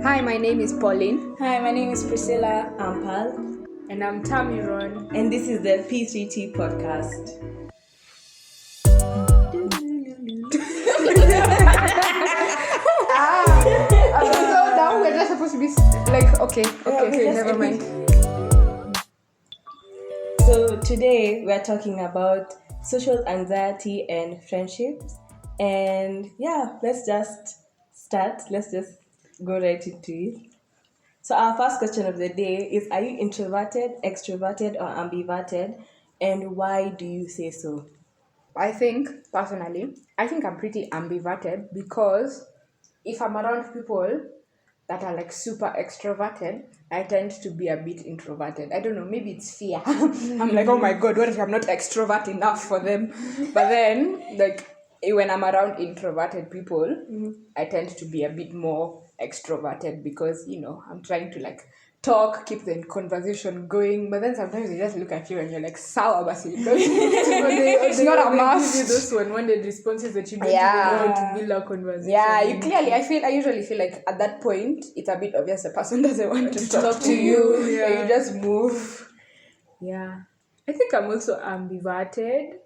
Hi, my name is Pauline. Hi, my name is Priscilla. I'm Pal, And I'm Tamiron. and this is the P3T podcast. So now we're just supposed to be like, okay, never mind. So today we're talking about social anxiety and friendships. And yeah, let's just start. Let's just go right into it. So our first question of the day is, are you introverted, extroverted, or ambiverted? And why do you say so? I think, personally, I'm pretty ambiverted because if I'm around people that are like super extroverted, I tend to be a bit introverted. I don't know, maybe it's fear. I'm like, oh my god, what if I'm not extrovert enough for them? But then, like, when I'm around introverted people, I tend to be a bit more extroverted because, I'm trying to like talk, keep the conversation going. But then sometimes they just look at you and you're like, sour, basi. It's not a must. Give you those one-worded responses that you don't Yeah. even know how to build a conversation. Yeah, I usually feel like at that point, it's a bit obvious the person doesn't want to talk to you. Yeah. So you just move. Yeah. I think I'm also ambiverted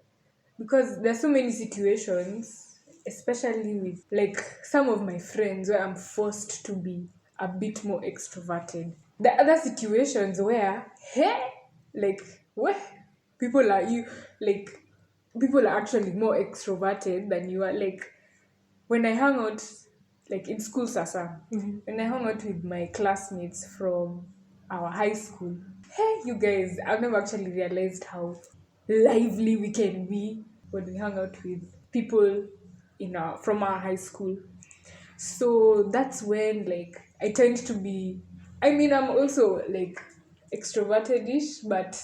because there's so many situations, especially with like some of my friends where I'm forced to be a bit more extroverted. The other situations where, people are you like people are actually more extroverted than you are. Like when I hang out, like in school, Sasa, when I hang out with my classmates from our high school, hey, you guys, I've never actually realized how lively we can be when we hang out with people from our high school. So that's when like I tend to be. I mean, I'm also like extroverted-ish, but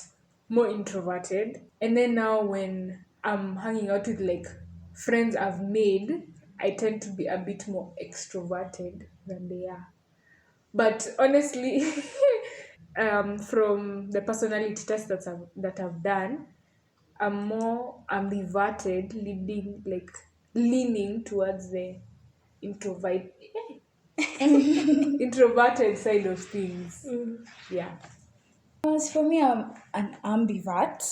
more introverted. And then now when I'm hanging out with like friends I've made, I tend to be a bit more extroverted than they are. But honestly, from the personality test that I've done, I'm more ambiverted, leaning towards the introvert introverted side of things. Yeah. As for me, I'm an ambivert.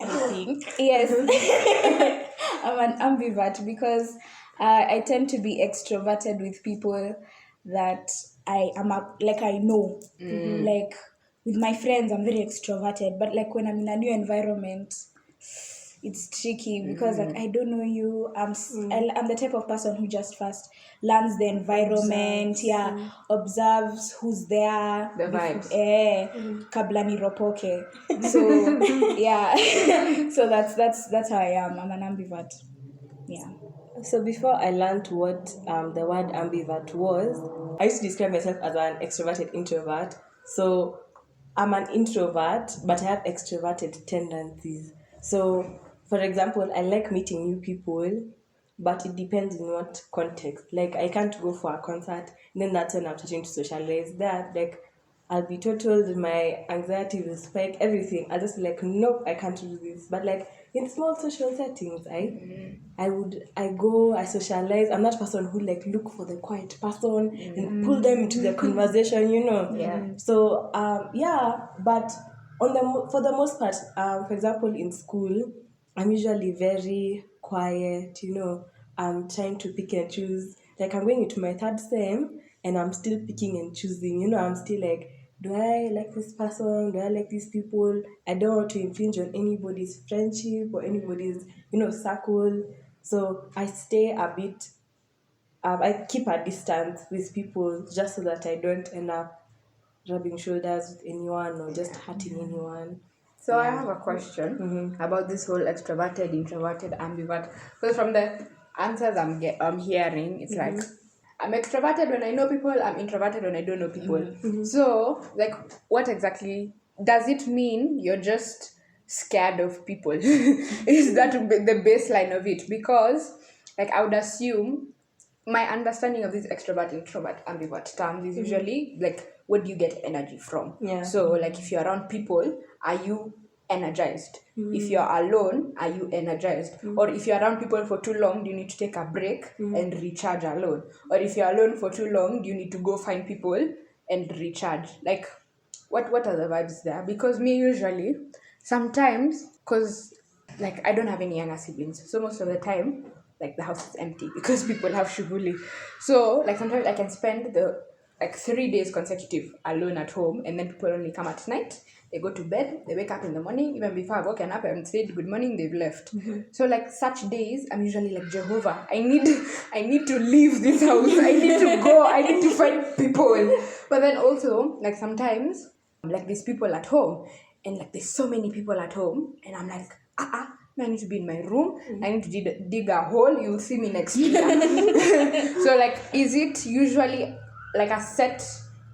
I think. Yes. I'm an ambivert because I tend to be extroverted with people that I know. Like with my friends, I'm very extroverted. But like when I'm in a new environment, it's tricky because like I don't know you. I'm the type of person who just first learns the environment, observes who's there, The vibes. kabla niropoke. So yeah, so that's how I am. I'm an ambivert. Yeah. So before I learned what the word ambivert was, I used to describe myself as an extroverted introvert. So I'm an introvert, but I have extroverted tendencies. So, for example, I like meeting new people, but it depends in what context. Like, I can't go for a concert, and then that's when I'm starting to socialize. I'll be totaled, my anxiety will spike, everything. I'll just be like, nope, I can't do this. But like in small social settings, I socialize. I'm that person who like look for the quiet person and pull them into the conversation, Yeah. So but for the most part, for example, in school, I'm usually very quiet, I'm trying to pick and choose. Like I'm going into my third sem and I'm still picking and choosing, I'm still like, do I like this person? Do I like these people? I don't want to infringe on anybody's friendship or anybody's, circle. So I stay a bit, I keep a distance with people just so that I don't end up rubbing shoulders with anyone or just hurting anyone. So I have a question about this whole extroverted, introverted, ambivert. Because from the answers I'm hearing, it's like I'm extroverted when I know people, I'm introverted when I don't know people. So, like, what exactly does it mean? You're just scared of people? Is that the baseline of it? Because, like, I would assume my understanding of this extrovert, introvert, ambivert terms is usually like, where do you get energy from? Yeah. So, like, if you're around people, are you energized? If you're alone, are you energized? Or if you're around people for too long, do you need to take a break and recharge alone? Or if you're alone for too long, do you need to go find people and recharge? Like, what are the vibes there? Because me usually, sometimes, because like I don't have any younger siblings, so most of the time, like the house is empty because people have shughuli. So like sometimes I can spend the like 3 days consecutive alone at home, and then people only come at night. They go to bed, they wake up in the morning. Even before I've woken up and said good morning, they've left. So like such days, I'm usually like, Jehovah, I need to leave this house. I need to go. I need to find people. But then also like sometimes like there's people at home, and like there's so many people at home, and I'm like, I need to be in my room. I need to dig a hole. You'll see me next year. So like, is it usually like a set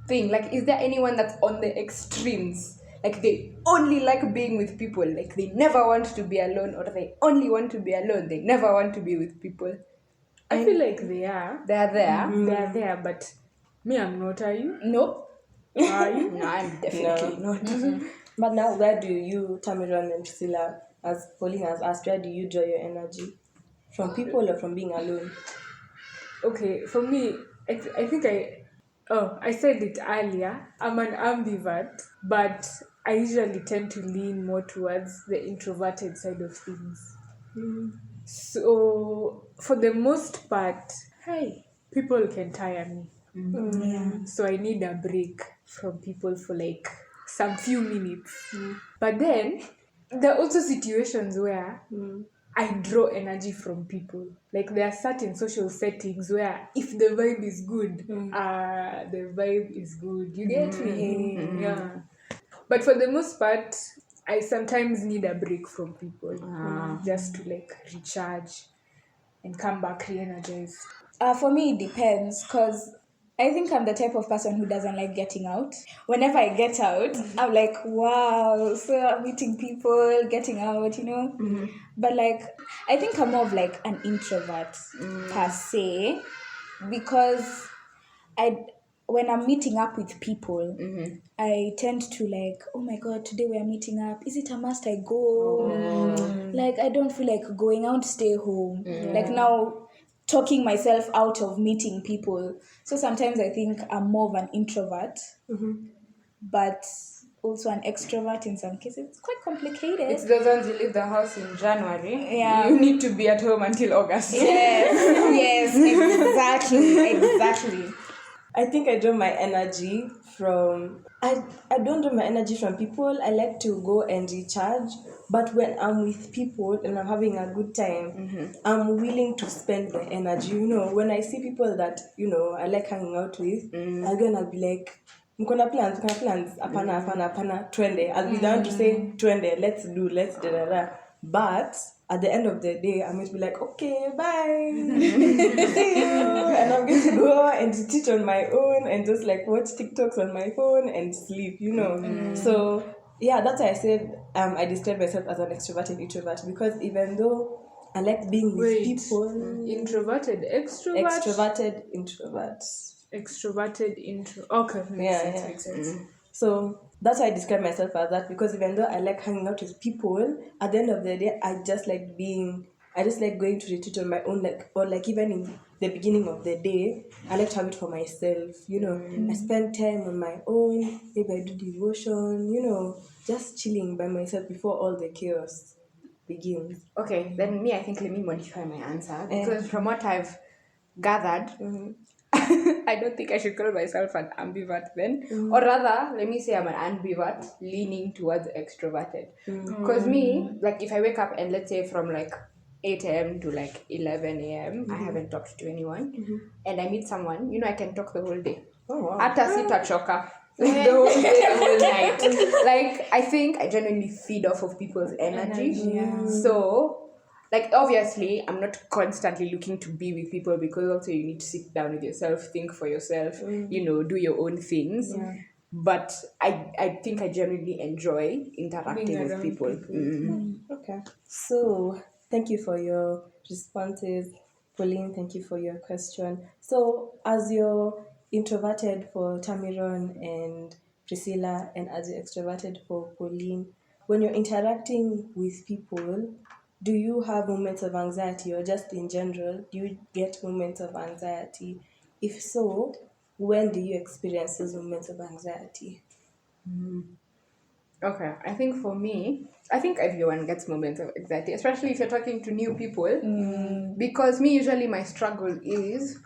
thing? Like, is there anyone that's on the extremes? Like they only like being with people. Like they never want to be alone, or they only want to be alone. They never want to be with people. I feel like they are. They're there. They are there, but me, I'm not. Are you? Nope. Are you? No, I'm definitely not. But now, where do you, Tamiron and Priscilla, as Pauline has asked, where do you draw your energy? From people or from being alone? Okay, for me, I think I said it earlier. I'm an ambivert, but I usually tend to lean more towards the introverted side of things. So for the most part, people can tire me. So I need a break from people for like some few minutes. But then there are also situations where I draw energy from people. Like there are certain social settings where if the vibe is good, the vibe is good. You get me? Yeah. But for the most part, I sometimes need a break from people just to like recharge and come back re-energized. For me, it depends because I think I'm the type of person who doesn't like getting out. Whenever I get out, I'm like, wow, so I'm meeting people, getting out, But like, I think I'm more of like an introvert per se, because when I'm meeting up with people, I tend to like, oh my god, today we are meeting up. Is it a must I go? Like, I don't feel like going out, stay home. Like now, talking myself out of meeting people. So sometimes I think I'm more of an introvert, but also an extrovert in some cases. It's quite complicated. It's those ones you leave the house in January. Yeah. You need to be at home until August. Yes, exactly. I think I draw my energy from... I don't draw my energy from people. I like to go and recharge. But when I'm with people and I'm having a good time, I'm willing to spend my energy. When I see people that, I like hanging out with, I'm going to be like, mkona plans, apana, twende. I'll be down to say, twende, let's da. But at the end of the day, I'm going to be like, okay, bye. See you. And I'm going to go and teach on my own and just like watch TikToks on my phone and sleep, So, yeah, that's why I said I describe myself as an extroverted introvert, because even though I like being with people... Introverted, extrovert? Extroverted introvert. Extroverted intro. Okay, makes sense. So that's why I describe myself as that, because even though I like hanging out with people, at the end of the day, I just like going to retreat on my own, or even in the beginning of the day, I like to have it for myself, I spend time on my own, maybe I do devotion, just chilling by myself before all the chaos begins. Okay, then me, I think let me modify my answer, because from what I've gathered, I don't think I should call myself an ambivert then. Or rather, let me say I'm an ambivert leaning towards extroverted. Because me, like if I wake up and let's say from like 8 a.m. to like 11 a.m., I haven't talked to anyone, and I meet someone, I can talk the whole day. Oh, wow. Hata sitachoka. Like the whole day, the whole night. Like I think I genuinely feed off of people's energy. So like obviously I'm not constantly looking to be with people, because also you need to sit down with yourself, think for yourself, do your own things. But I think I genuinely enjoy interacting with people. Okay, so thank you for your responses. Pauline, thank you for your question. So as you're introverted for Tamiron and Priscilla, and as you're extroverted for Pauline, when you're interacting with people, do you have moments of anxiety, or just in general, do you get moments of anxiety? If so, when do you experience those moments of anxiety? Okay, I think for me, I think everyone gets moments of anxiety, especially if you're talking to new people. Because me, usually my struggle is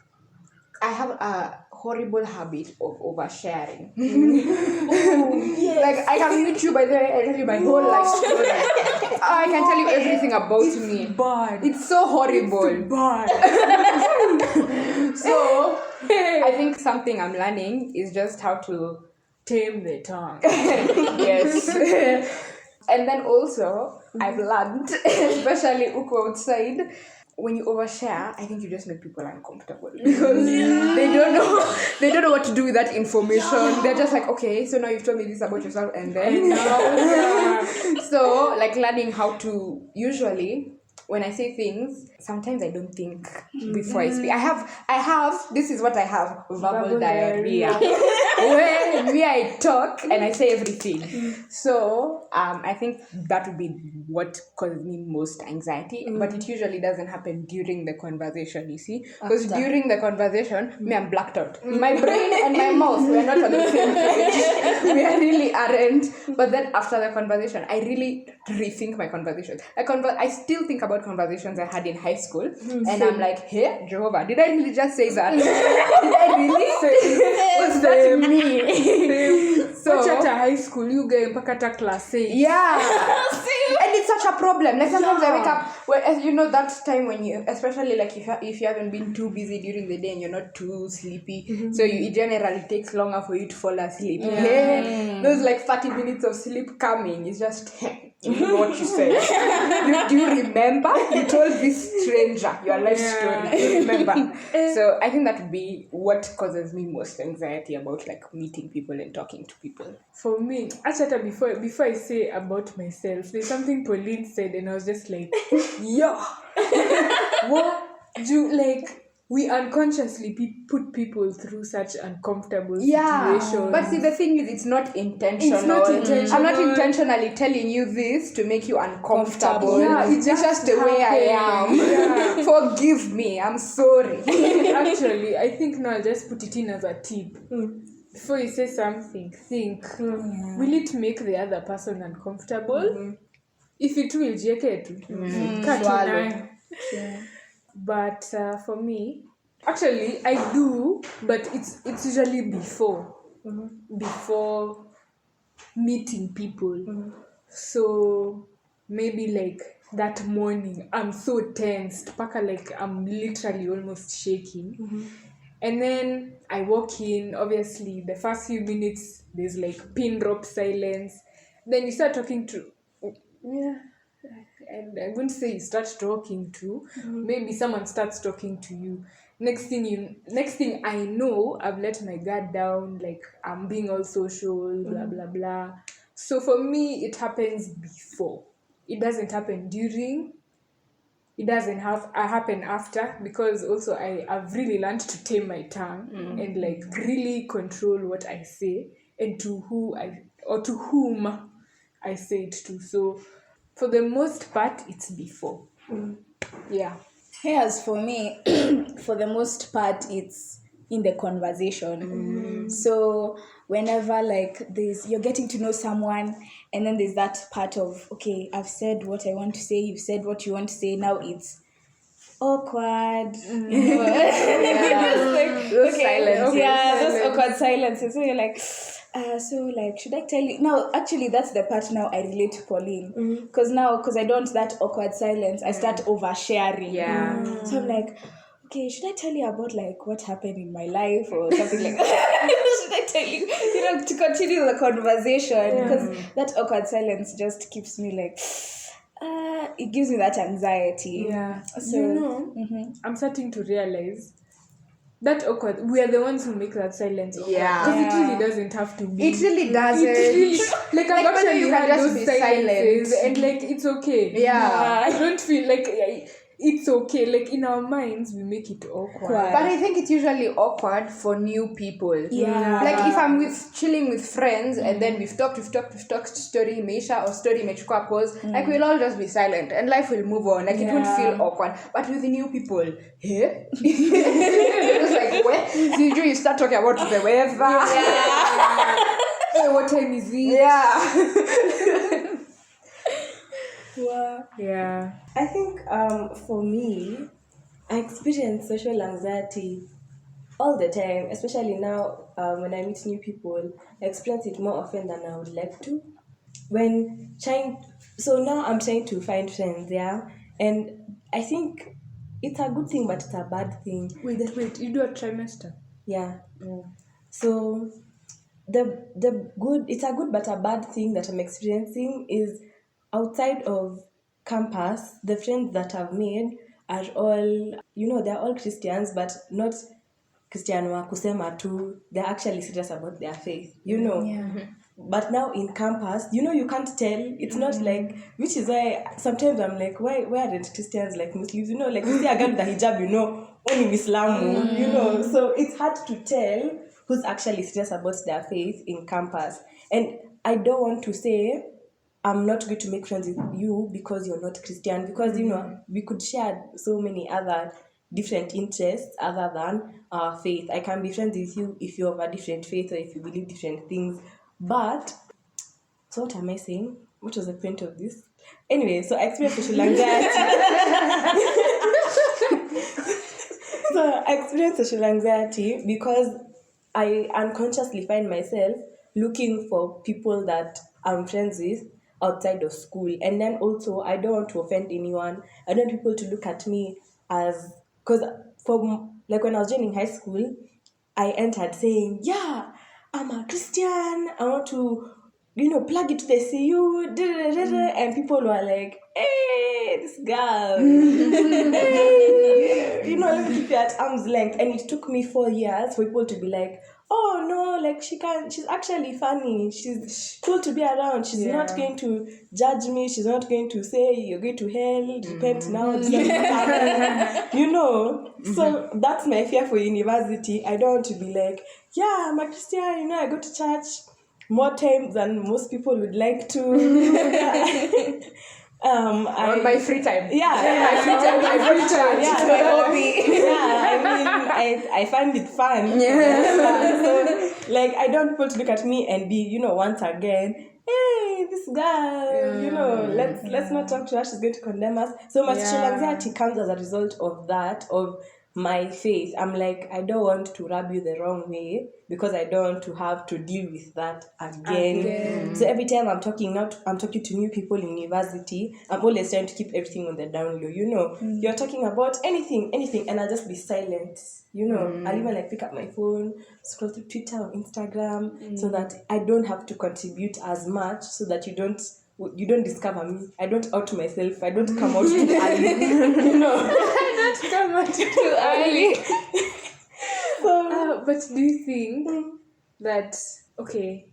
I have a horrible habit of oversharing. Like I can meet you, by the way, I tell you my whole life story. I can tell you everything about me. Bad. It's so horrible. Bad. So I think something I'm learning is just how to Tame the tongue. yes. And then also I've learned, especially uko outside, when you overshare, I think you just make people uncomfortable because they don't know what to do with that information. They're just like, okay, so now you've told me this about yourself, and then so like learning how to, usually when I say things, sometimes I don't think before I speak. I have this is what I have, verbal diarrhea. When me I talk and I say everything. So I think that would be what causes me most anxiety. But it usually doesn't happen during the conversation, you see. Because during the conversation, me I'm blacked out. My brain and my mouth, we're not on the same page. We really aren't. But then after the conversation, I really rethink my conversations. I still think about conversations I had in high school. And I'm like, hey, Jehovah, did I really just say that? Did I really say was that me? So at high school, you get mpaka class 8. Yeah. And it's such a problem. Like sometimes I wake up, well, as you know, that time when you, especially like if you haven't been too busy during the day and you're not too sleepy, so it generally takes longer for you to fall asleep. Those like 30 minutes of sleep coming is just you know what you said. Do you remember? You told this stranger your life story. Do you remember? So I think that would be what causes me most anxiety about like meeting people and talking to people. For me, actually, before I say about myself, there's something Pauline said, and I was just like, yo, what do like? We unconsciously put people through such uncomfortable situations. But see, the thing is, it's not intentional. It's not intentional. I'm not intentionally telling you this to make you uncomfortable. Yeah, it's just the way I am. Yeah. Forgive me. I'm sorry. Actually, I think now I'll just put it in as a tip. Before you say something, think, will it make the other person uncomfortable? If it will, JK cut swallow. But for me, actually, I do, but it's usually before meeting people. So maybe like that morning, I'm so tensed, paka like I'm literally almost shaking. And then I walk in, obviously, the first few minutes, there's like pin drop silence. Then you start talking to, and I wouldn't say you start talking to, maybe someone starts talking to you. Next thing I know, I've let my guard down, like I'm being all social, blah, blah, blah. So for me, it happens before. It doesn't happen during. It doesn't happen after, because also I've really learned to tame my tongue and like really control what I say and to whom I say it to. So for the most part, it's before. Yeah. Yes, for me, for the most part, it's in the conversation. So whenever like you're getting to know someone, and then there's that part of, okay, I've said what I want to say, you've said what you want to say, now it's awkward. You know? Those silences. Yeah, those awkward silences. So you're like, so like, should I tell you? No, actually, that's the part now I relate to Pauline. Because I don't want that awkward silence, I start oversharing. Yeah. So I'm like, okay, should I tell you about like what happened in my life or something like that? Should I tell you, to continue the conversation? Because that awkward silence just keeps me like, it gives me that anxiety. Yeah. So, I'm starting to realize that awkward, we are the ones who make that silence awkward. Yeah. Because it really doesn't have to be. It really doesn't. It really, like I've whether actually you can had just those be silences silent. and like it's okay. Yeah. I don't feel like it's okay. Like in our minds, we make it awkward. But I think it's usually awkward for new people. Yeah. Like if I'm chilling with friends and then we've talked, story imeisha or story imechukua pause, like we'll all just be silent and life will move on. Like it won't feel awkward. But with the new people, hey? You're just like, what? So you start talking about the weather. Hey, what time is it? Yeah. Wow. Yeah. I think for me, I experience social anxiety all the time, especially now when I meet new people. I experience it more often than I would like to. So now I'm trying to find friends, yeah, and I think it's a good thing, but it's a bad thing. Wait, you do a trimester? Yeah. So the good, it's a good but a bad thing that I'm experiencing is outside of campus, the friends that I've made are all, they're all Christians, but not Christian wa kusema tu. They're actually serious about their faith, But now in campus, you can't tell. It's not like, which is why sometimes I'm like, why aren't Christians like Muslims? Like you see a girl with a hijab, only Islam, So it's hard to tell who's actually serious about their faith in campus. And I don't want to say I'm not going to make friends with you because you're not Christian, because we could share so many other different interests other than our faith. I can be friends with you if you have a different faith or if you believe different things. But so what am I saying? What was the point of this? Anyway, so I experienced social anxiety. So I experienced social anxiety because I unconsciously find myself looking for people that I'm friends with outside of school. And then also, I don't want to offend anyone. I don't want people to look at me as... Because when I was joining high school, I entered saying, yeah, I'm a Christian. I want to, plug it to the CU. And people were like, hey, this girl. Hey. Let me keep you at arm's length. And it took me 4 years for people to be like, oh no, like she's actually funny. She's cool to be around. She's not going to judge me. She's not going to say you're going to hell. Repent now. So that's my fear for university. I don't want to be like, yeah, I'm a Christian. I go to church more times than most people would like to. On my free time. My free time. Yeah, my hobby. I find it fun. Yeah. So, I don't want people to look at me and be, once again, hey, this girl, let's not talk to her. She's going to condemn us. So my social anxiety comes as a result of that, of my faith. I'm like, I don't want to rub you the wrong way because I don't want to have to deal with that again. So every time I'm talking to new people in university, I'm always trying to keep everything on the down low. You're talking about anything, and I'll just be silent. I'll even pick up my phone, scroll through Twitter or Instagram, so that I don't have to contribute as much, so that you don't discover me. I don't out myself. I don't come out too early. I don't come out too early. But do you think that, okay,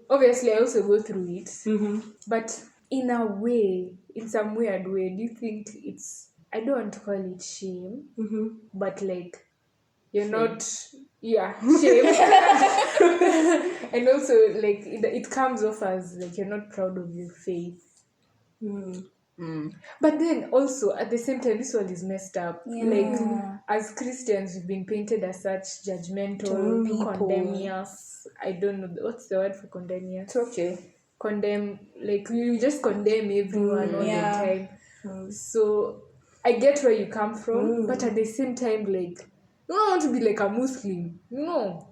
obviously I also go through it, but in a way, in some weird way, do you think it's, I don't want to call it shame, but you're not, shame. And also it comes off as you're not proud of your faith. But then also at the same time, this one is messed up. As Christians, we've been painted as such judgmental, condemners. I don't know what's the word for condemners. It's okay. Condemn, we just condemn everyone all the time. So I get where you come from, but at the same time, you don't want to be like a Muslim. No.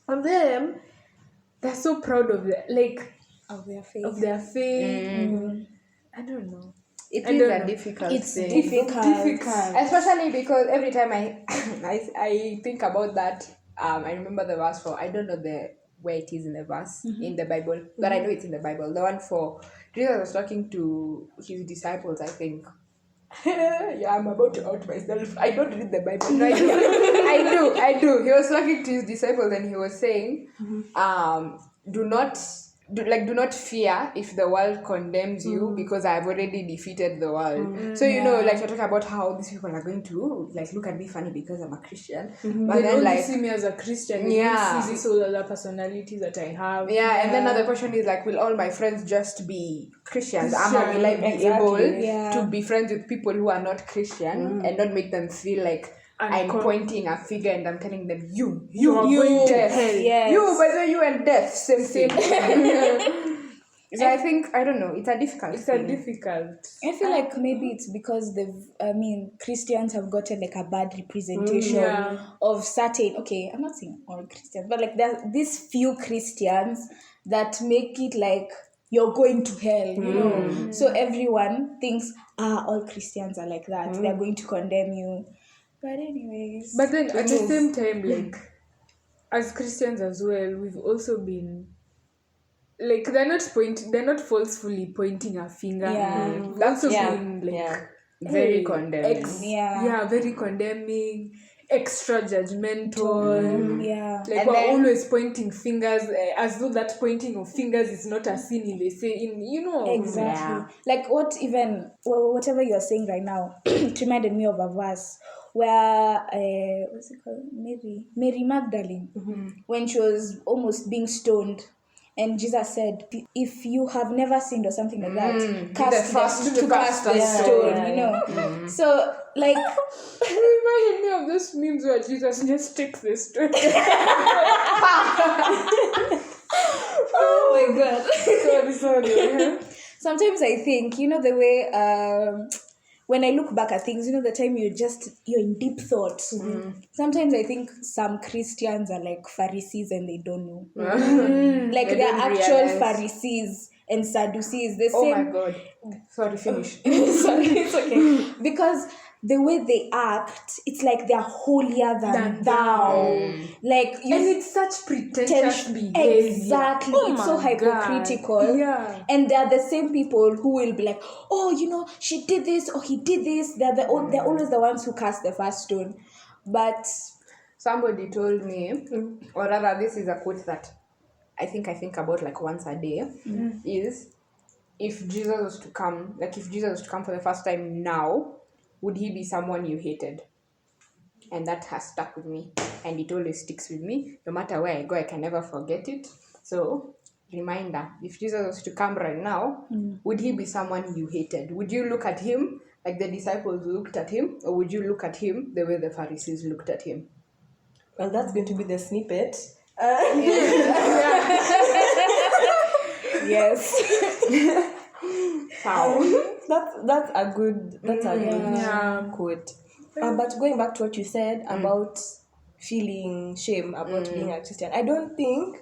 And them, they're so proud of of their faith. I don't know. It is a difficult thing. It's difficult. Especially because every time I think about that, I remember the verse for, I don't know where it is in the verse, in the Bible, but I know it's in the Bible. The one for, Jesus was talking to his disciples, I think. I'm about to out myself. I don't read the Bible. No, I do. He was talking to his disciples and he was saying, do not do not fear if the world condemns you because I've already defeated the world. So you know, like you're talking about how these people are going to like look at me funny because I'm a Christian, but They then only like see me as a Christian. They don't see this whole other personality that I have. and then another question is like, will all my friends just be Christians? Ama will I be able to be friends with people who are not Christian and not make them feel like I'm pointing a finger and I'm telling them you going to deaf. hell. Yes. You, whether you and deaf, same thing. So I think, I don't know, it's a difficult thing. I feel like maybe it's because Christians have gotten like a bad representation of certain, okay, I'm not saying all Christians, but like there's these few Christians that make it like you're going to hell, you know. So everyone thinks, all Christians are like that. They're going to condemn you. But anyways. But then at the same time, like, as Christians as well, we've also been, like, they're not forcefully pointing a finger. Yeah. We've also been, like, very condemning. Very condemning, extra judgmental. Like, And we're then- always pointing fingers, as though that pointing of fingers is not a sin if they say, you know. Exactly. Like whatever you're saying right now, it reminded me of a verse where what's it called? Mary Magdalene, when she was almost being stoned, and Jesus said, "If you have never sinned," or something like that, cast the stone. You know. So like, It reminded me of those memes where Jesus just takes the stone. oh my God. Sorry. Sometimes I think, you know, the way when I look back at things, you know, the time you're in deep thought. Sometimes I think some Christians are like Pharisees and they don't know. Like They they're don't actual realize. Pharisees and Sadducees. The Oh same. my God. Sorry, finish. Sorry, it's okay. Because the way they act, it's like they're holier than thou. Like And it's such pretentious behavior. Exactly. Oh it's so my God. hypocritical. Yeah. And they're the same people who will be like, oh, you know, she did this or he did this. They're always the ones who cast the first stone. But Somebody told me, or rather, this is a quote that I think about like once a day, is if Jesus was to come for the first time now, would he be someone you hated? And that has stuck with me, and it always sticks with me. No matter where I go, I can never forget it. So, reminder, if Jesus was to come right now, would he be someone you hated? Would you look at him like the disciples looked at him, or would you look at him the way the Pharisees looked at him? Well, that's going to be the snippet. yes. How? That's a good quote. But going back to what you said about feeling shame about being a Christian, I don't think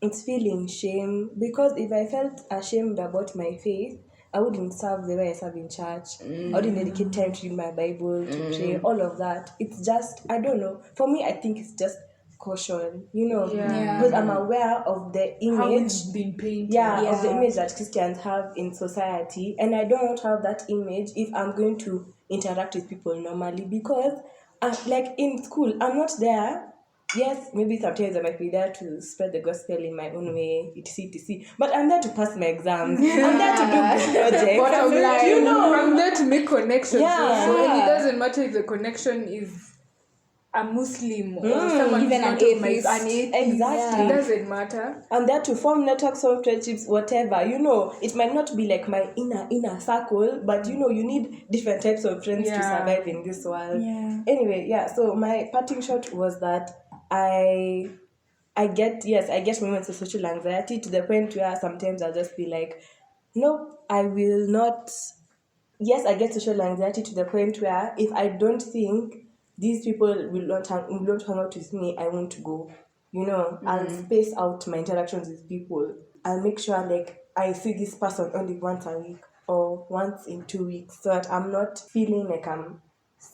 it's feeling shame, because if I felt ashamed about my faith, I wouldn't serve the way I serve in church. I wouldn't dedicate time to read my Bible, to pray, all of that. It's just, I don't know. For me, I think it's just caution, you know, because I'm aware of the image. How it's been painted. Of the image that Christians have in society, and I don't have that image if I'm going to interact with people normally, because like in school, I'm not there. Yes, maybe sometimes I might be there to spread the gospel in my own way, etc. But I'm there to pass my exams. I'm there to do good projects. Bottom line. You know, I'm there to make connections. Yeah. Also. And it doesn't matter if the connection is a Muslim or someone Even who's an not of my- atheist. an atheist. Exactly. It doesn't matter. I'm there to form networks, form friendships, whatever. You know, it might not be like my inner circle, but you know, you need different types of friends to survive in this world. Yeah. Anyway, so my parting shot was that I get moments of social anxiety to the point where sometimes I'll just be like, no, I will not. Yes, I get social anxiety to the point where if I don't think these people will not hang out with me, I won't go. You know, I'll space out my interactions with people. I'll make sure like I see this person only once a week or once in 2 weeks, so that I'm not feeling like I'm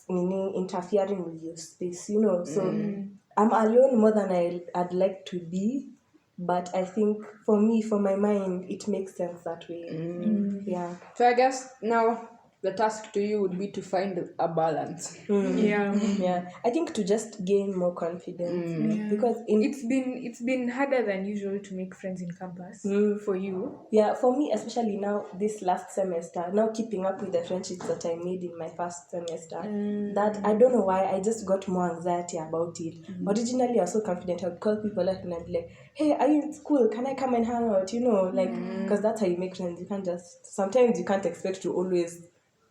interfering with your space, you know. So I'm alone more than I'd like to be, but I think for me, for my mind, it makes sense that way. Yeah. So I guess now the task to you would be to find a balance. Yeah. Yeah, I think to just gain more confidence because It's been harder than usual to make friends in campus for you. yeah, for me especially now this last semester, now keeping up with the friendships that I made in my first semester, that I don't know why I just got more anxiety about it. Originally I was so confident, I would call people up and I'd be like, hey, are you in school? Can I come and hang out? You know, like, because that's how you make friends. You can't just, sometimes you can't expect to always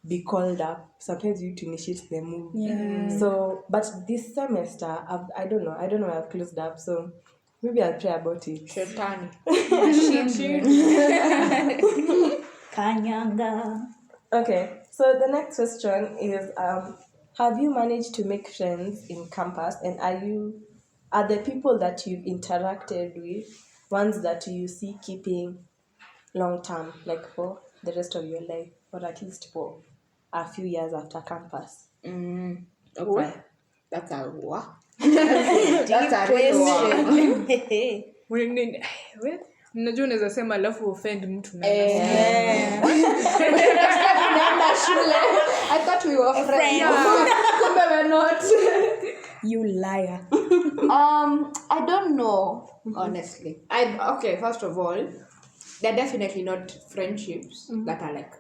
be called up. Sometimes you need to initiate the move. So, but this semester, I don't know why I've closed up. So maybe I'll pray about it. Shetani. Kanyanga. Okay, so the next question is, have you managed to make friends in campus, and are the people that you've interacted with ones that you see keeping long term, like for the rest of your life, or at least for a few years after campus? Okay. That's a what? That's a real one. Unajua unaweza sema alafu offend mtu na Tunaenda shule. I thought we were friends. Kumbe we're not. You liar. I don't know, honestly. Okay, first of all, they're definitely not friendships that are like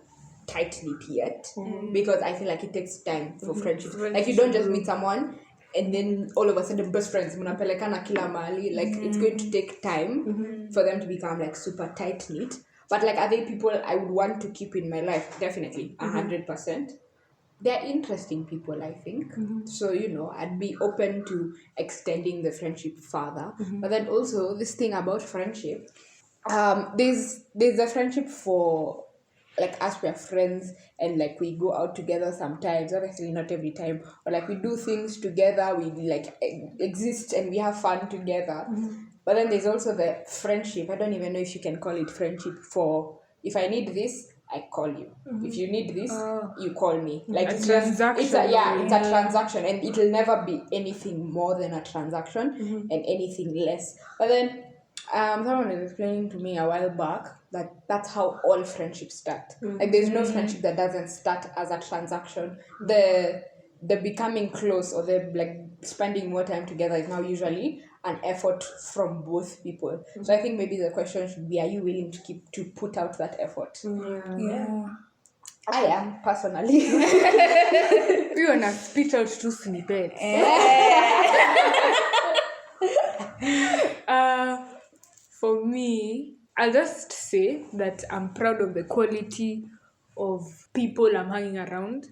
tight-knit yet, because I feel like it takes time for friendships. Like you don't just meet someone and then all of a sudden best friends, mnapelekana kila mahali. Like it's going to take time for them to become like super tight-knit. But like other people I would want to keep in my life, definitely 100%. They're interesting people, I think. So, you know, I'd be open to extending the friendship further. But then also this thing about friendship, there's a friendship for like us, we're friends and like we go out together sometimes, obviously not every time, or like we do things together, we like exist and we have fun together. But then there's also the friendship, I don't even know if you can call it friendship, for if I need this, I call you. If you need this, you call me. Like A it's transaction. It's a transaction, and it'll never be anything more than a transaction and anything less. But then someone was explaining to me a while back that that's how all friendships start. Like there's no friendship that doesn't start as a transaction. The becoming close or the like spending more time together is now usually an effort from both people. So I think maybe the question should be, are you willing to put out that effort? Yeah. I am, personally. we wanna spit out two snippets. For me, I'll just say that I'm proud of the quality of people I'm hanging around.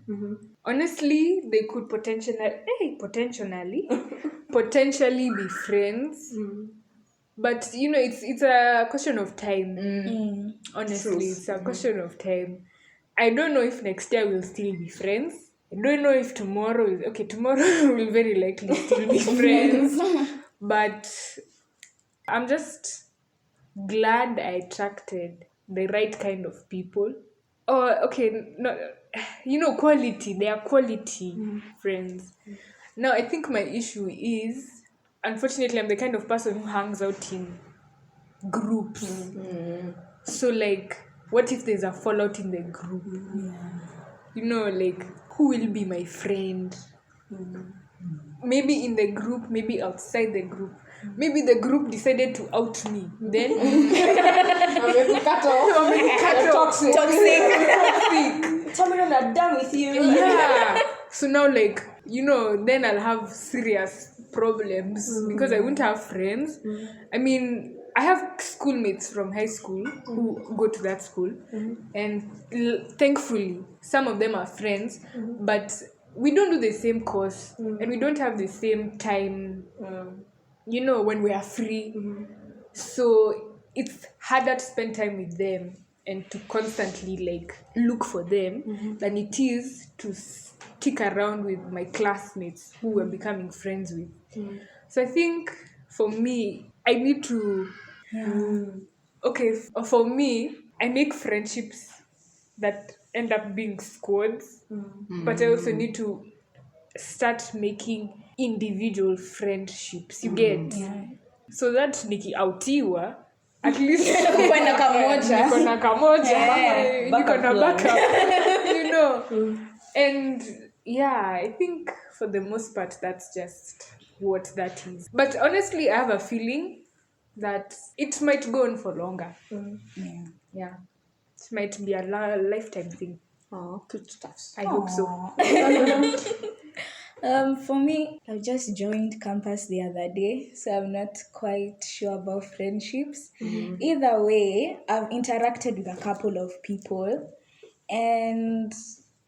Honestly, they could potentially be friends. But you know, it's a question of time. Honestly, it's a question of time. I don't know if next year we'll still be friends. I don't know if tomorrow we'll very likely still be friends. But I'm just glad I attracted the right kind of people. Quality. They are quality friends. Now, I think my issue is, unfortunately, I'm the kind of person who hangs out in groups. So, like, what if there's a fallout in the group? You know, like, who will be my friend? Maybe in the group, maybe outside the group. Maybe the group decided to out me. Then toxic. Someone are done with you. Yeah. So now, like, you know, then I'll have serious problems because I won't have friends. I mean, I have schoolmates from high school who go to that school, and thankfully, some of them are friends, but we don't do the same course, and we don't have the same time, you know, when we are free. So it's harder to spend time with them and to constantly, like, look for them than it is to stick around with my classmates who we're becoming friends with. So I think for me, I need to... for me, I make friendships that end up being squads, but I also need to start making individual friendships. You get? So that nikiautiwa, at least niko na kamoja, niko na backup. You And yeah, I think for the most part, that's just what that is. But honestly, I have a feeling that it might go on for longer. Yeah. Yeah. It might be a lifetime thing. Oh, cute stuffs. I hope so. For me, I just joined campus the other day, so I'm not quite sure about friendships. Either way, I've interacted with a couple of people, and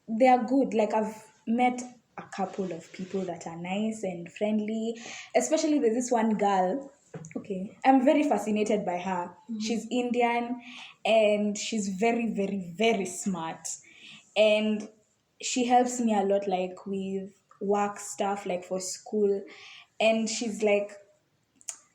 they are good. Like, I've met a couple of people that are nice and friendly. Especially there's this one girl. Okay, I'm very fascinated by her. She's Indian, and she's very, very, very smart. And she helps me a lot, like with work stuff, like for school. And she's like,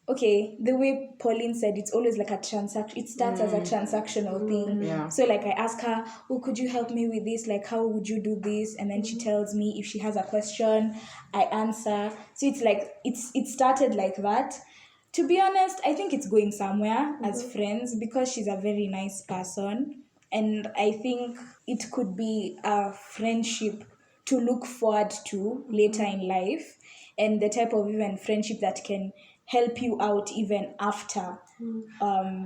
okay, the way Pauline said, it's always like a transaction. It starts as a transactional thing. Yeah. So like I ask her, oh, could you help me with this? Like, how would you do this? And then she tells me. If she has a question, I answer. So it's like it started like that. To be honest, I think it's going somewhere as friends, because she's a very nice person. And I think it could be a friendship to look forward to later in life, and the type of even friendship that can help you out even after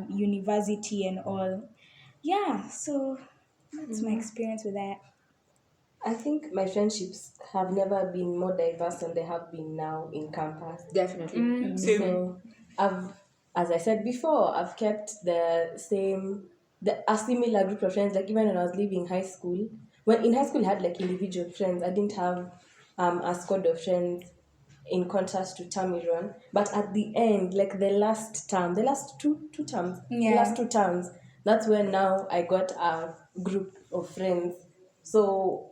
university and all. Yeah, so that's my experience with that. I think my friendships have never been more diverse than they have been now in campus. Definitely. Same. So as I said before, I've kept a similar group of friends. Like even when I was leaving high school, when in high school I had like individual friends. I didn't have a squad of friends, in contrast to Tamiron. But at the end, like the last term, the last two terms, Yeah. the last 2 terms, that's when now I got a group of friends. So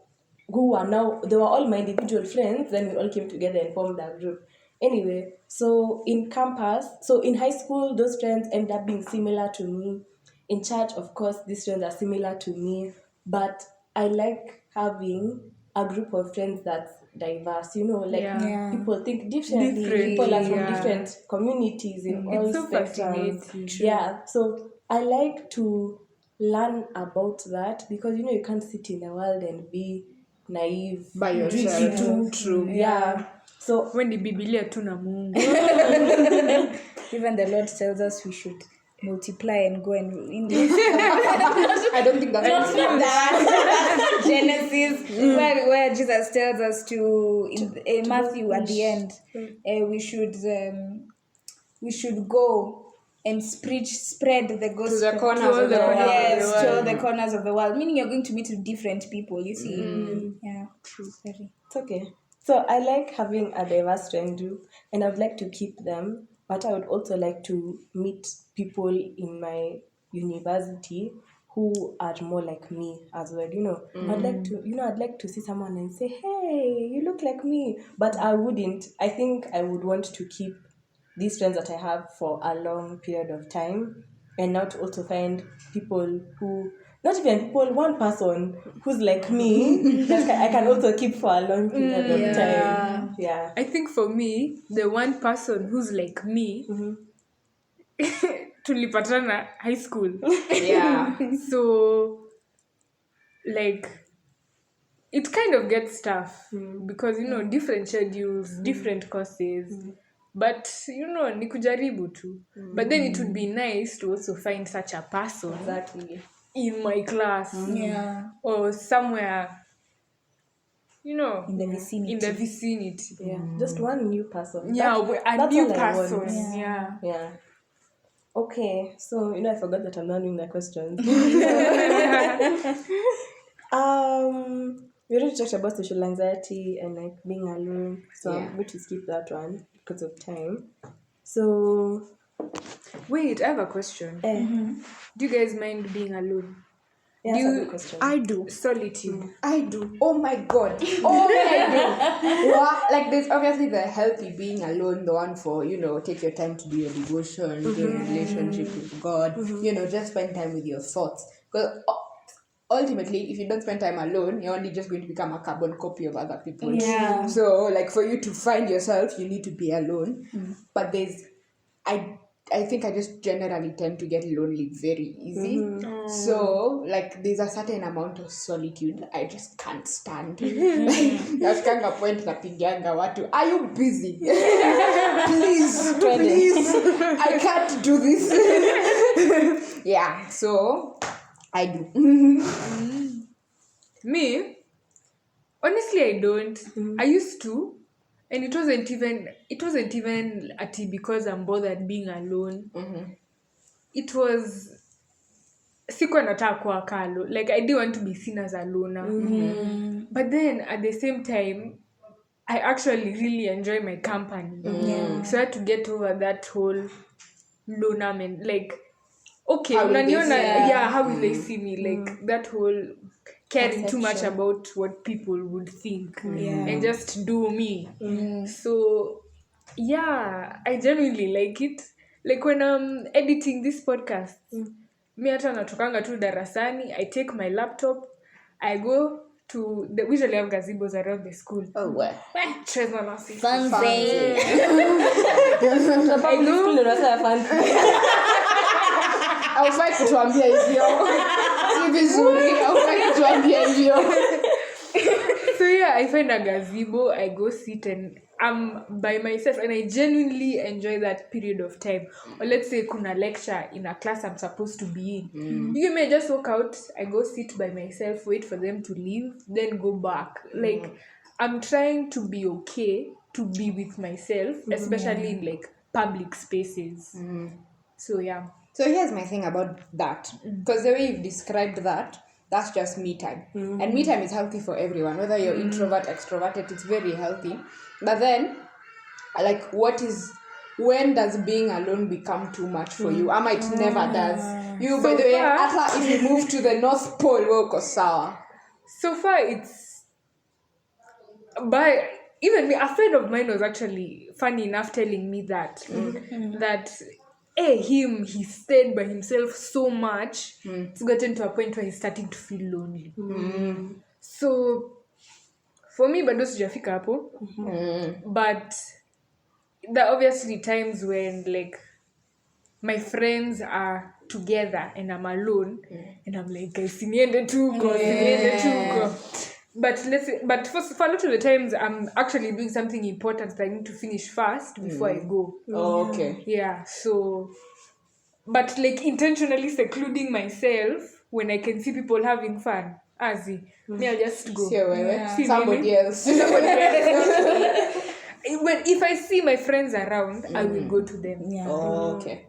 who are now, they were all my individual friends, then we all came together and formed a group. Anyway, so in high school, those friends end up being similar to me. In church, of course, these friends are similar to me, but I like having a group of friends that's diverse, like Yeah. people think differently, people are from yeah. different communities in all It's so spectrums. fascinating. Yeah, so I like to learn about that, because you can't sit in the world and be naive By Do yourself. it too. True. Yeah. So When the Biblia tuna Mungu. Even the Lord tells us we should multiply and go and in this. I don't think that's Not that. Genesis, where Jesus tells us to in Matthew at the end, we should go and spread the gospel the corners To all of the the corners world. of the Yes, world. to all the corners of the world. Meaning you're going to meet with different people. You see, yeah, True. very. it's okay. So I like having a diverse friend group, and I would like to keep them, but I would also like to meet people in my university who are more like me as well. I'd like to see someone and say, hey, you look like me. But I wouldn't. I think I would want to keep these friends that I have for a long period of time, and now to also find people who, not even people, one person who's like me that I can also keep for a long period of time. Yeah. I think for me, the one person who's like me, tulipatana high school. Yeah. So, like, it kind of gets tough because, different schedules, different courses. But, ni kujaribu tu. But then it would be nice to also find such a person Exactly. in my class Yeah, or somewhere, in the vicinity. in the vicinity. Yeah. Just one new person. Yeah, a that's new all I want. person. Yeah. Yeah. Okay, so I forgot that I'm not doing the questions. We already talked about social anxiety and like being alone, so Yeah. I'm going to skip that one because of time. So, Wait, I have a question. Do you guys mind being alone? yeah, Do that's a you- good question. I do. Solitude. I do. Oh my god. Oh I do. What? Like there's obviously the healthy being alone, the one for, take your time to do your devotion, do your relationship with God, just spend time with your thoughts. Because ultimately, if you don't spend time alone, you're only just going to become a carbon copy of other people. Yeah. So like for you to find yourself, you need to be alone. But I think I just generally tend to get lonely very easy. So like there's a certain amount of solitude I just can't stand. Nafikanga point napiganga watu, are you busy? please I can't do this. Yeah, so I do. Me, honestly, I don't. I used to, and it wasn't even because I'm bothered being alone. It was sikuwa nataka kuwa kalo. Like I didn't want to be seen as a loner. But then at the same time, I actually really enjoy my company. So I had to get over that whole loner like, okay, How will they unaniona, see how will they see me? Like that whole caring too much about what people would think and just do me. So yeah, I genuinely like it. Like when I'm editing this podcast, me hata natokanga tu darasani, I take my laptop, I go to the usually have gazebos around the school. Oh well. Treasure nasi. Fancy. Haufai kutuambia hivyo. Si vizuri, haufai kutuambia hivyo. So yeah, I find a gazebo, I go sit and I'm by myself and I genuinely enjoy that period of time. Or let's say kuna lecture in a class I'm supposed to be in. You may just walk out, I go sit by myself, wait for them to leave, then go back. Like I'm trying to be okay to be with myself, especially in like public spaces. So yeah. So here's my thing about that. Because the way you've described that, that's just me time. And me time is healthy for everyone. Whether you're introvert, extroverted, it's very healthy. But then, like, when does being alone become too much for you? Ama it never does. You, by the way, Atla, if you move to the North Pole, wako sawa. So far, it's by even me. A friend of mine was actually funny enough telling me that he stayed by himself so much. It's gotten to a point where he's starting to feel lonely. So for me, bado sijafika hapo. But there are obviously times when like my friends are together and I'm alone and I'm like, guys, siniende tuko. But for a lot of the times I'm actually doing something important that I need to finish first before I go. Oh, okay. Yeah, so but like intentionally secluding myself when I can see people having fun. Me I'll just go. Sio wewe. See Somebody mimi? else. If I see my friends around, I will go to them. Oh, okay.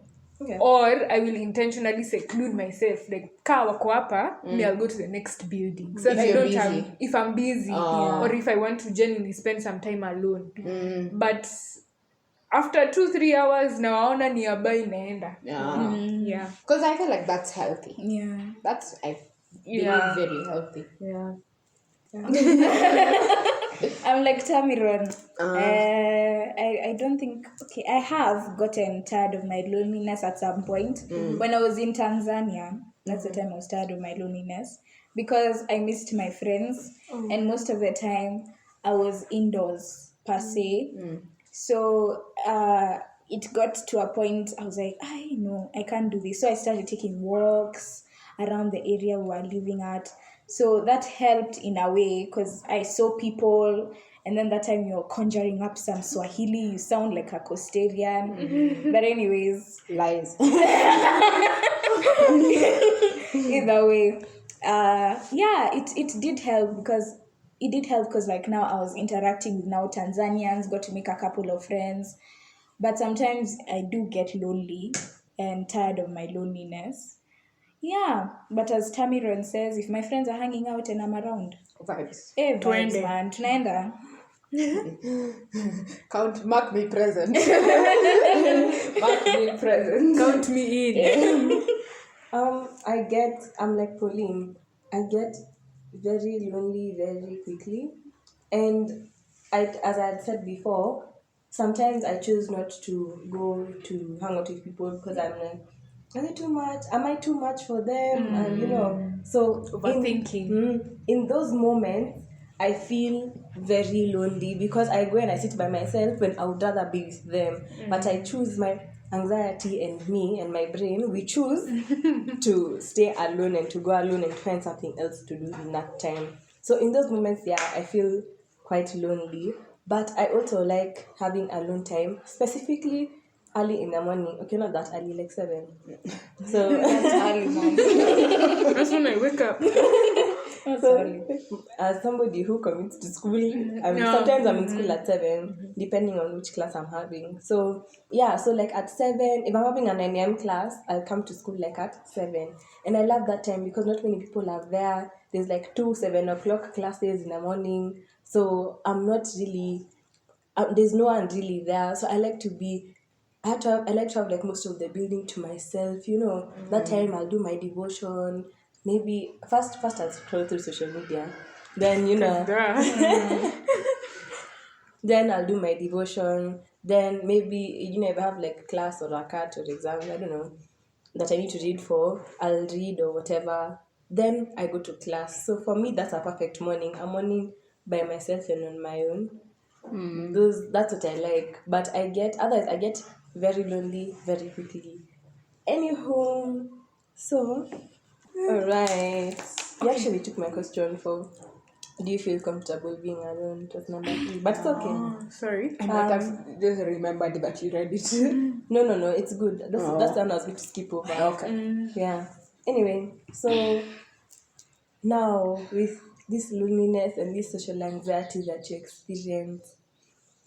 Or I will intentionally seclude myself. Like, kaa wako hapa, me I'll go to the next building. So If I you're don't busy. have, if I'm busy, or if I want to genuinely spend some time alone. But after 2-3 hours, nawaona nearby naenda. Yeah. Yeah. Because I feel like that's healthy. Yeah. That's, I believe, Yeah. very healthy. Yeah. I'm like Tamiron. I don't think... Okay, I have gotten tired of my loneliness at some point. When I was in Tanzania, that's the time I was tired of my loneliness. Because I missed my friends. And most of the time, I was indoors, per se. So, it got to a point, I was like, I can't do this. So I started taking walks around the area we were living at. So that helped in a way because I saw people, and then that time you're conjuring up some Swahili, you sound like a Costarian. But anyways, Lies. either way, it did help because like now I was interacting with now Tanzanians, got to make a couple of friends. But sometimes I do get lonely and tired of my loneliness. Yeah, but as Tamiron says, if my friends are hanging out and I'm around, Vibes. vibes, Tuende. man, tunaenda. Mark me present. Mark me present. Count me in. I'm like Pauline. I get very lonely very quickly. And as I had said before, sometimes I choose not to go to hang out with people because I'm like, are they too much? Am I too much for them? And so Overthinking. In those moments, I feel very lonely because I go and I sit by myself when I would rather be with them. But I choose anxiety and me and my brain, we choose to stay alone and to go alone and find something else to do in that time. So in those moments, yeah, I feel quite lonely. But I also like having alone time, specifically early in the morning. Okay, not that early, like 7. So That's when I wake up. So, as somebody who commutes to school, sometimes I'm in school at 7, depending on which class I'm having. So, yeah, so like at 7, if I'm having a 9 a.m. class, I'll come to school like at 7. And I love that time because not many people are there. There's like 2 7 o'clock classes in the morning. So, I'm not really, there's no one really there. So, I like to have like most of the building to myself, That time I'll do my devotion. Maybe first I'll scroll through social media. Then then I'll do my devotion. Then maybe if I have like class or a cat or exam, I don't know, that I need to read for, I'll read or whatever. Then I go to class. So for me that's a perfect morning. A morning by myself and on my own. That's what I like. But I get very lonely very quickly. Anywho, so alright. You actually took my question for do you feel comfortable being alone? It was number 3. But it's okay. Sorry. I might have just remembered that you read it. No, it's good. That's the one I was going to skip over. Okay. Yeah. Anyway, so now with this loneliness and this social anxiety that you experience,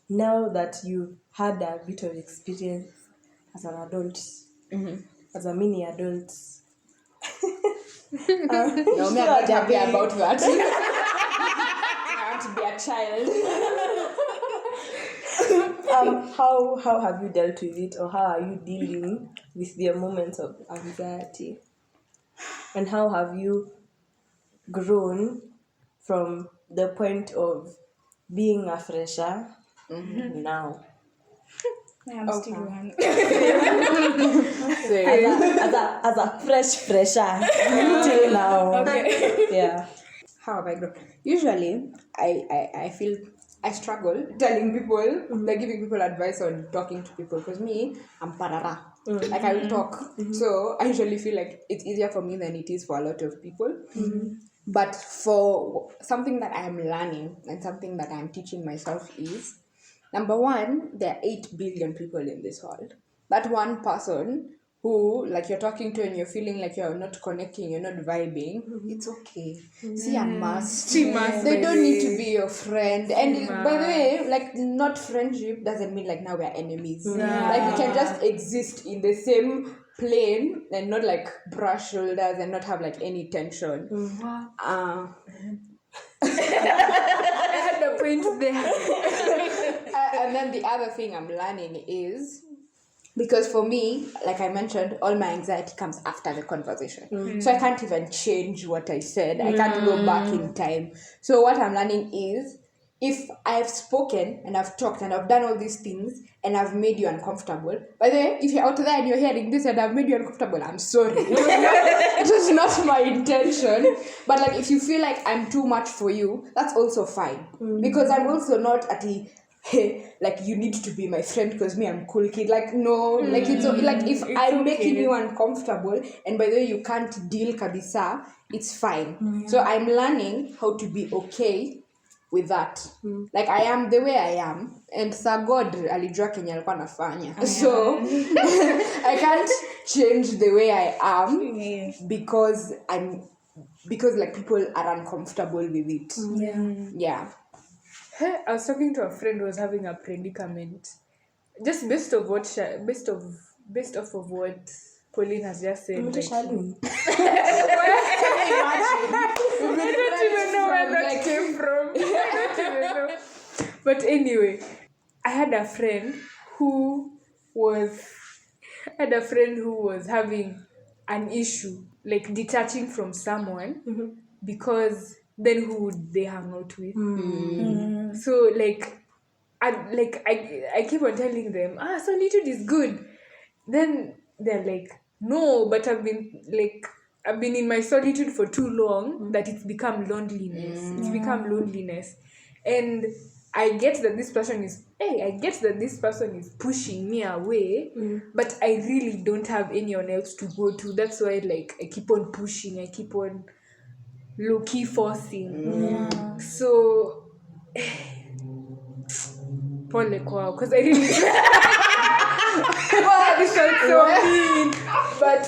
now that you've had a bit of experience as an adult, as a mini adult, No, me, I'm not happy about that. I want to be a child. how have you dealt with it, or how are you dealing with their moments of anxiety, and how have you grown from the point of being a fresher now I'm still one. as a fresher till now? Okay. Yeah. How have I grown? Usually, I feel I struggle telling people, like giving people advice on talking to people, because me, I'm parara. Like I will talk. So I usually feel like it's easier for me than it is for a lot of people. But for something that I am learning and something that I'm teaching myself is, number one, there are 8 billion people in this world. That one person who, like, you're talking to and you're feeling like you're not connecting, you're not vibing, it's okay. See, a must. They don't need to be your friend. And by the way, like, not friendship doesn't mean like now we're enemies. Like, we can just exist in the same plane and not like brush shoulders and not have like any tension. I had a point there. And then the other thing I'm learning is, because for me, like I mentioned, all my anxiety comes after the conversation. So I can't even change what I said. I can't go back in time. So what I'm learning is, if I've spoken and I've talked and I've done all these things and I've made you uncomfortable, by the way, if you're out there and you're hearing this and I've made you uncomfortable, I'm sorry. It was not my intention. But like, if you feel like I'm too much for you, that's also fine. Because I'm also not at the, hey, like, you need to be my friend because me, I'm cool kid. Like, no, like, it's like, if I'm making you uncomfortable and by the way you can't deal kabisa, it's fine. So I'm learning how to be okay with that. Like, I am the way I am, and Sir God alijua kenye alikuwa anafanya. So I can't change the way I am because like people are uncomfortable with it. Yeah. I was talking to a friend who was having a predicament. Just based off of what Pauline has just said. Like, I don't even know where that came from. I don't even know. But anyway, I had a friend who was having an issue, like detaching from someone, because then who would they hang out with? So like I keep on telling them, solitude is good. Then they're like, no, but I've been in my solitude for too long that it's become loneliness. It's become loneliness. And I get that this person is pushing me away, but I really don't have anyone else to go to. That's why like I keep on pushing, I keep on low-key forcing. So pole kwao, because I really this sounds so mean, but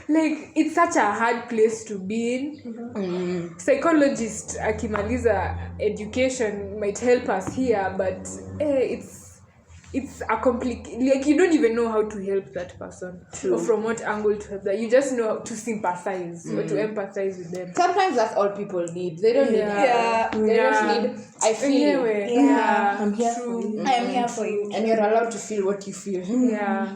like it's such a hard place to be in. Psychologist akimaliza education might help us here, but it's a like you don't even know how to help that person or from what angle to help that. You just know how to sympathize or to empathize with them. Sometimes that's all people need. They don't need help. They just need, I feel you. I'm here for you. I am here for you. And you're allowed to feel what you feel. Yeah.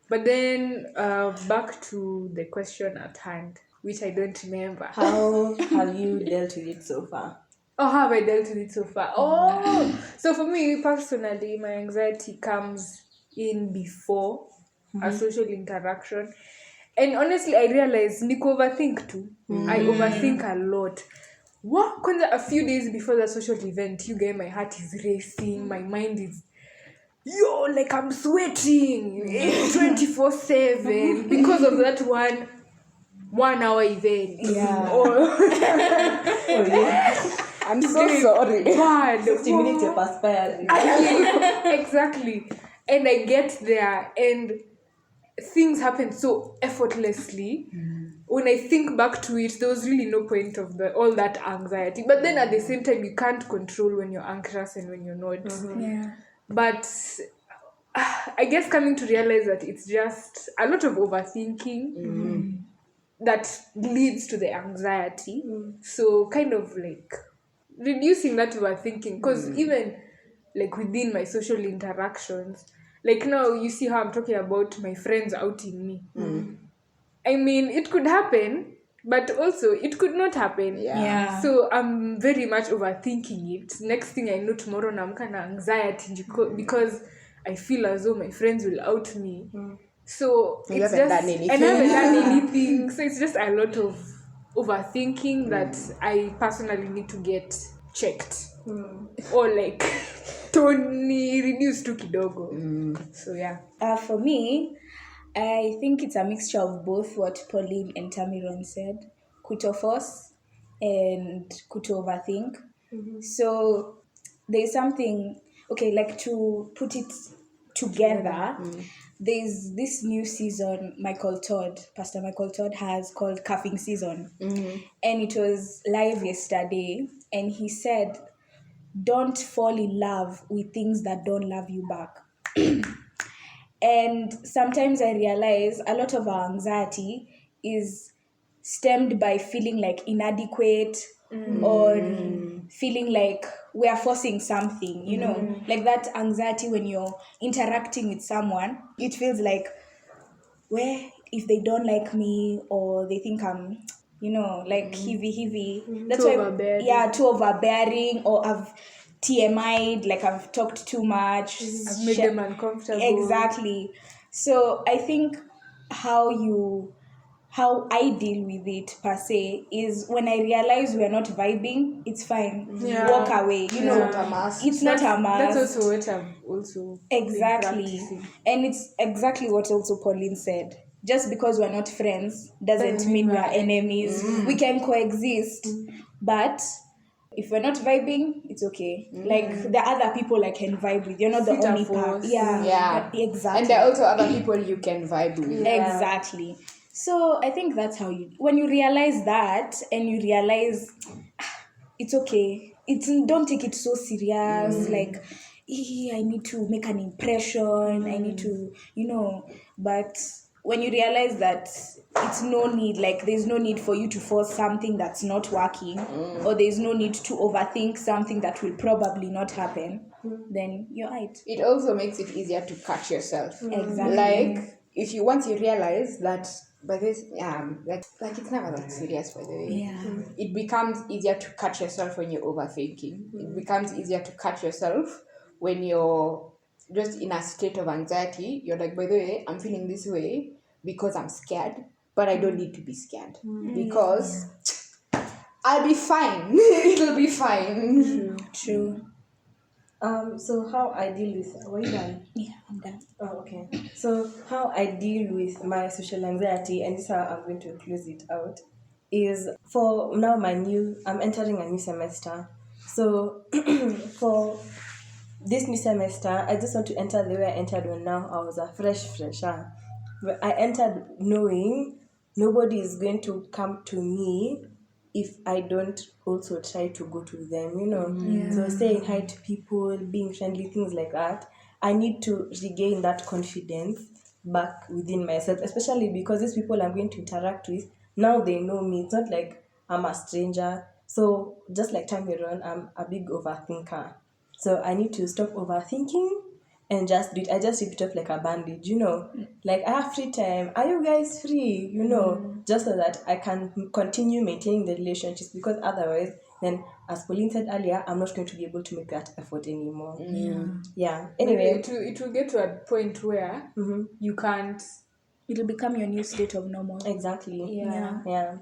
But then back to the question at hand, which I don't remember. How have you dealt with it so far? Oh, how have I dealt with it so far? Oh, so for me personally, my anxiety comes in before a social interaction. And honestly, I realize Nico overthink too. I overthink a lot. What? A few days before the social event, you guys, my heart is racing, my mind is like I'm sweating 24/7 because of that 1 hour event. Yeah. I'm so sorry. Bad. 50 minutes you're perspiring. Exactly. And I get there and things happen so effortlessly. When I think back to it, there was really no point of all that anxiety. But then at the same time, you can't control when you're anxious and when you're not. Yeah. But I guess coming to realize that it's just a lot of overthinking that leads to the anxiety. So kind of like reducing that overthinking, because even like within my social interactions, like now you see how I'm talking about my friends outing me. I mean, it could happen, but also it could not happen. Yeah. So I'm very much overthinking it. Next thing I know, tomorrow I'm kind of anxiety because I feel as though my friends will out me. So You it's haven't just done anything. and I haven't done anything. So it's just a lot of overthinking that I personally need to get checked or like totally reduced to kidogo. So yeah. For me, I think it's a mixture of both what Pauline and Tamiron said. Kuto force and kuto overthink. So there's something, okay, like to put it together, there's this new season Pastor Michael Todd has called Cuffing Season. And it was live yesterday. And he said, don't fall in love with things that don't love you back. And sometimes I realize a lot of our anxiety is stemmed by feeling like inadequate or feeling like we are forcing something, you know, like that anxiety when you're interacting with someone. It feels like, where if they don't like me or they think I'm, you know, like heavy. That's Too why, overbearing. too overbearing, or I've TMI'd, like I've talked too much. I've made them uncomfortable. Exactly. So I think how I deal with it per se is when I realize we are not vibing, it's fine. Yeah. Walk away. You know, not a must. it's not a must. That's also what I've also been Exactly. practicing. And it's exactly what also Pauline said. Just because we're not friends doesn't mean we're enemies. We can coexist. But if we're not vibing, it's okay. Like the other people I can vibe with. You're not the Fit a only force. part. Yeah. Yeah. Exactly. And there are also other people you can vibe with. Exactly. So I think that's how when you realize that and you realize it's okay. Don't take it so serious. Like, I need to make an impression. I need to, but when you realize that it's no need, like there's no need for you to force something that's not working, or there's no need to overthink something that will probably not happen, then you're right. It also makes it easier to catch yourself. Exactly. Like once you realize that by this like it's never that serious, by the way. Yeah. It becomes easier to catch yourself when you're overthinking. It becomes easier to catch yourself when you're just in a state of anxiety. You're like, by the way, I'm feeling this way because I'm scared, but I don't need to be scared because I'll be fine. It'll be fine. True. So how I deal with, were you done? Yeah, I'm done. Oh, okay. So how I deal with my social anxiety, and this is how I'm going to close it out, is for now I'm entering a new semester. So for this new semester, I just want to enter the way I entered when now I was a fresher. But I entered knowing nobody is going to come to me if I don't also try to go to them, So saying hi to people, being friendly, things like that. I need to regain that confidence back within myself, especially because these people I'm going to interact with, now they know me. It's not like I'm a stranger. So just like Tamiron, I'm a big overthinker. So I need to stop overthinking and just do it. I just rip it off like a bandage, Like I have free time. Are you guys free? Just so that I can continue maintaining the relationships, because otherwise, then as Pauline said earlier, I'm not going to be able to make that effort anymore. Yeah. Anyway, it will get to a point where you can't. It'll become your new state of normal. exactly. Yeah. Yeah.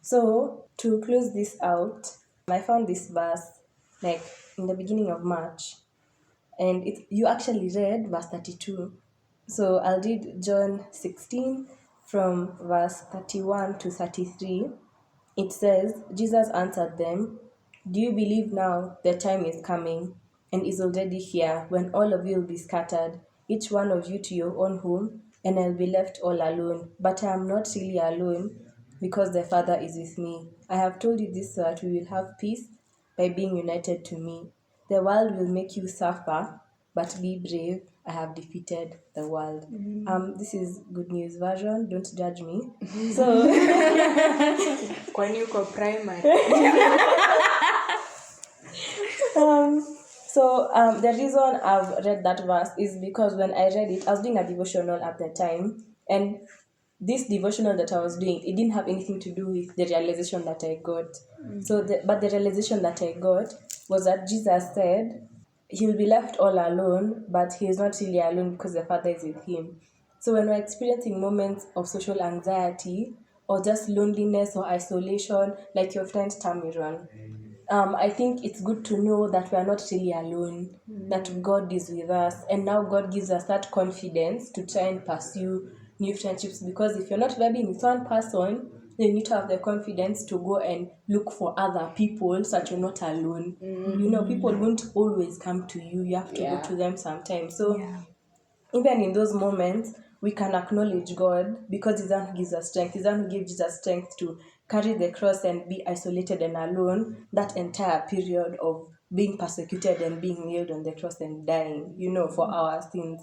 So to close this out, I found this verse like in the beginning of March, and you actually read verse 32. So I'll read John 16 from verse 31 to 33. It says, Jesus answered them, "Do you believe now the time is coming and is already here when all of you will be scattered, each one of you to your own home, and I'll be left all alone? But I am not really alone because the Father is with me. I have told you this so that we will have peace by being united to me. The world will make you suffer, but be brave. I have defeated the world." This is good news version. Don't judge me. So Kwani uko primary. The reason I've read that verse is because when I read it, I was doing a devotional at the time, and this devotional that I was doing, it didn't have anything to do with the realization that I got. But the realization that I got was that Jesus said he'll be left all alone, but he is not really alone because the Father is with him. So when we're experiencing moments of social anxiety or just loneliness or isolation, like your friend Tamiron, I think it's good to know that we are not really alone, that God is with us, and now God gives us that confidence to try and pursue new friendships, because if you're not vibing with one person, then you need to have the confidence to go and look for other people so that you're not alone. People won't always come to you. You have to go to them sometimes. So even in those moments, we can acknowledge God, because He's the one who gives us strength. He's the one who gives Jesus strength to carry the cross and be isolated and alone that entire period of being persecuted and being nailed on the cross and dying, for our sins.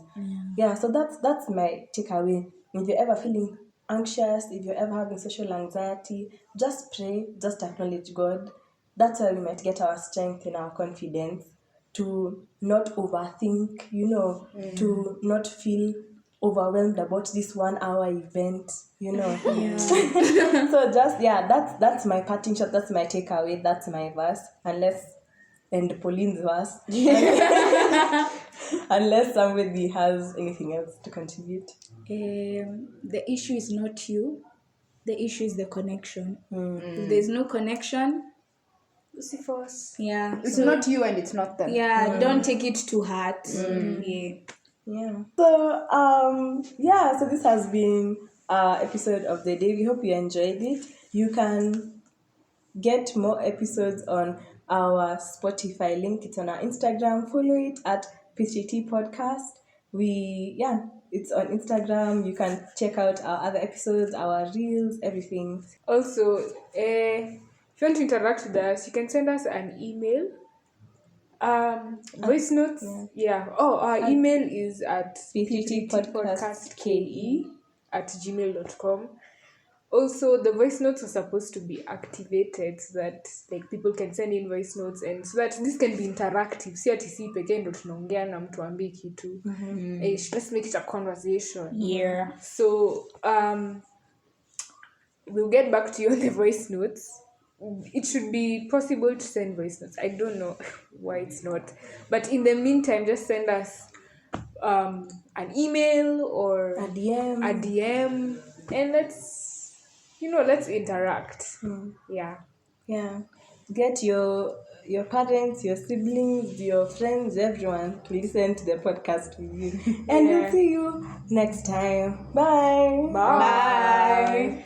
Yeah, so that's my takeaway. If you're ever feeling anxious, if you're ever having social anxiety, just pray, just acknowledge God. That's how we might get our strength and our confidence to not overthink, to not feel overwhelmed about this 1 hour event, So just, that's my parting shot, that's my takeaway, that's my verse, and Pauline's verse, unless somebody has anything else to contribute. The issue is not you, the issue is the connection. If there's no connection, It's not you and it's not them. don't take it to heart. So this has been our episode of the day. We hope you enjoyed it. You can get more episodes on our Spotify link. It's on our Instagram. Follow it at PCT Podcast. It's on Instagram. You can check out our other episodes, our reels, everything. Also, if you want to interact with us, you can send us an email. Voice notes. Our email is at pttpodcastke@gmail.com. Also, the voice notes are supposed to be activated so that people can send in voice notes, and so that this can be interactive. Si ati si pekee ndo tunaongea na mtu ambii kitu. Let's make it a conversation. So we'll get back to you on the voice notes. It should be possible to send voice notes. I don't know why it's not, but in the meantime, just send us an email or a DM, and let's interact. Yeah. Get your parents, your siblings, your friends, everyone to listen to the podcast with you. And we'll see you next time. Bye. Bye.